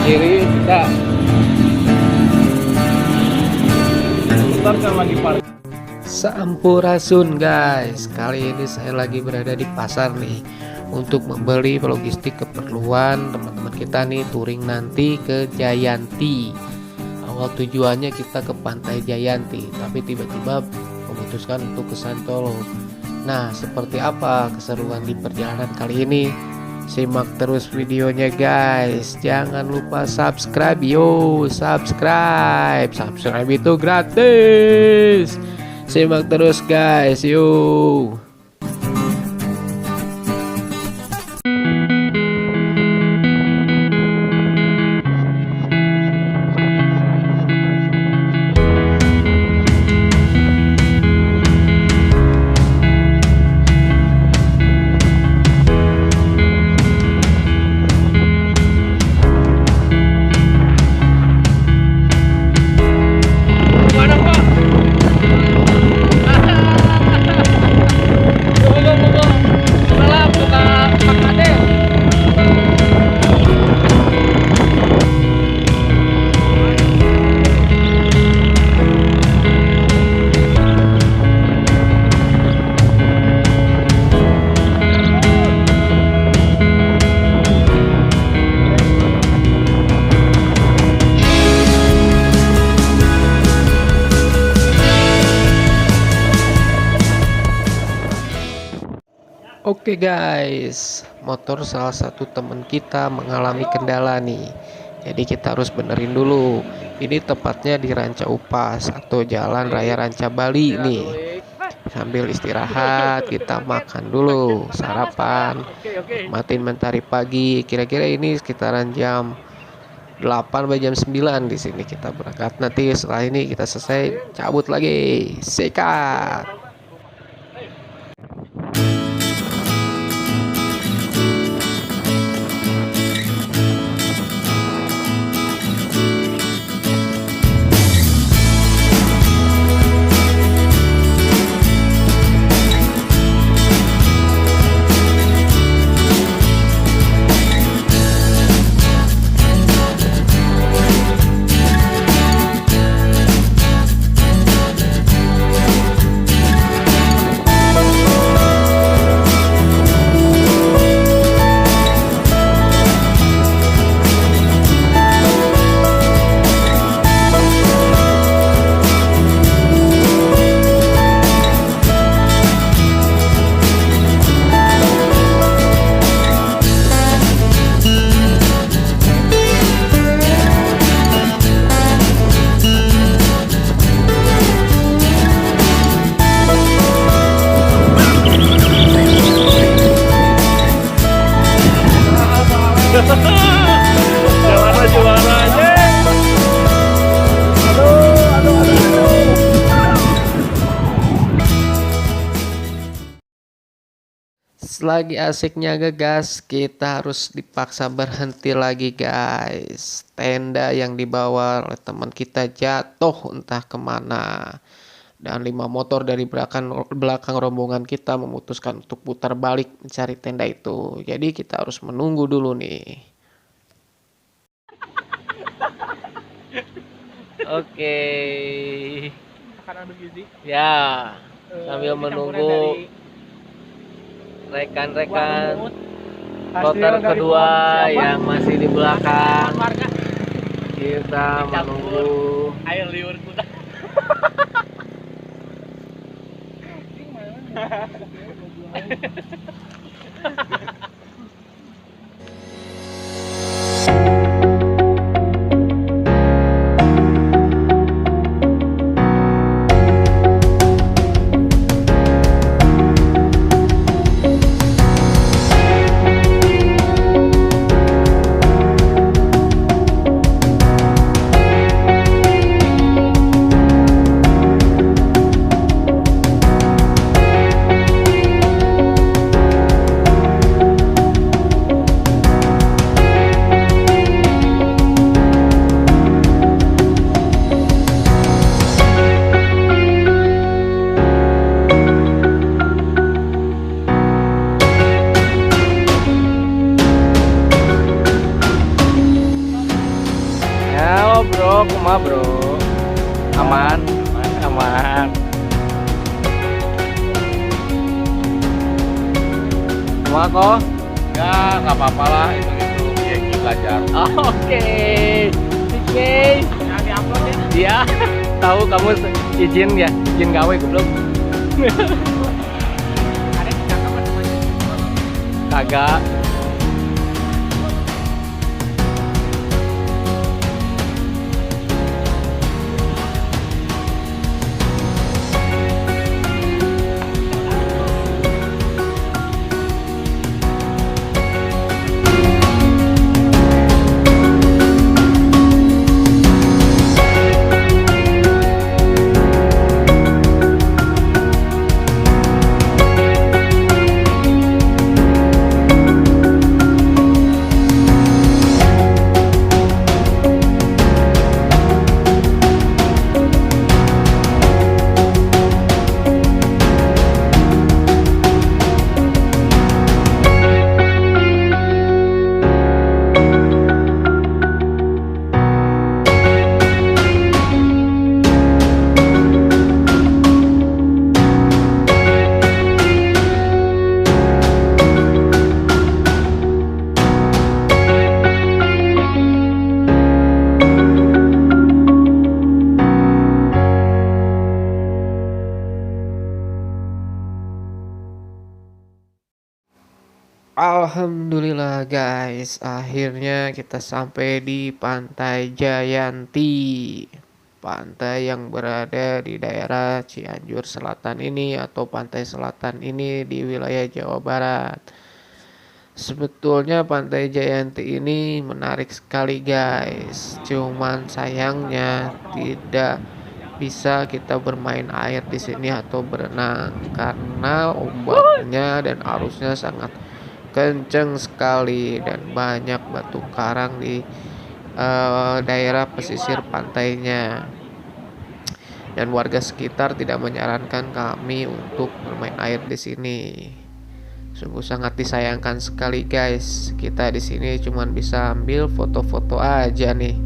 kiri kita putarkan lagi parkir. Sampurasun guys, kali ini saya lagi berada di pasar nih untuk membeli logistik keperluan teman-teman kita nih touring nanti ke Jayanti. Awal tujuannya kita ke Pantai Jayanti, tapi tiba-tiba memutuskan untuk ke Santolo. Nah, seperti apa keseruan di perjalanan kali ini? Simak terus videonya guys. Jangan lupa subscribe yo, subscribe itu gratis. Simak terus guys, yuk. Oke guys, motor salah satu teman kita mengalami kendala nih. Jadi kita harus benerin dulu. Ini tepatnya di Ranca Upas atau Jalan Raya Ranca Bali nih. Sambil istirahat kita makan dulu, sarapan, matiin mentari pagi. Kira-kira ini sekitaran jam 8 sampai jam 9 di sini kita berangkat. Nanti setelah ini kita selesai cabut lagi. Sikat. Juaranya. Aduh. Selagi asiknya ngegas, kita harus dipaksa berhenti lagi guys. Tenda yang dibawa oleh teman kita jatuh entah kemana. Dan 5 motor dari belakang rombongan kita memutuskan untuk putar balik mencari tenda itu. Jadi kita harus menunggu dulu nih. Oke. Ya, sambil menunggu rekan-rekan kloter kedua yang masih di belakang. Kita menunggu. Ayo liur kuda. Bro, kumaha bro? Aman, aman. Kumaha kok? Ya nggak apa-apa lah itu Yeki belajar. Oke, oke. Ya diupload ya. Iya, tahu kamu izin ya, izin gawe goblok. Ada yang cakep temannya. Kagak. Alhamdulillah guys, akhirnya kita sampai di Pantai Jayanti. Pantai yang berada di daerah Cianjur Selatan ini atau Pantai Selatan ini di wilayah Jawa Barat. Sebetulnya Pantai Jayanti ini menarik sekali guys. Cuman sayangnya tidak bisa kita bermain air di sini atau berenang karena ombaknya dan arusnya sangat kenceng sekali dan banyak batu karang di daerah pesisir pantainya, dan warga sekitar tidak menyarankan kami untuk bermain air di sini. Sungguh sangat disayangkan sekali guys. Kita di sini cuman bisa ambil foto-foto aja nih.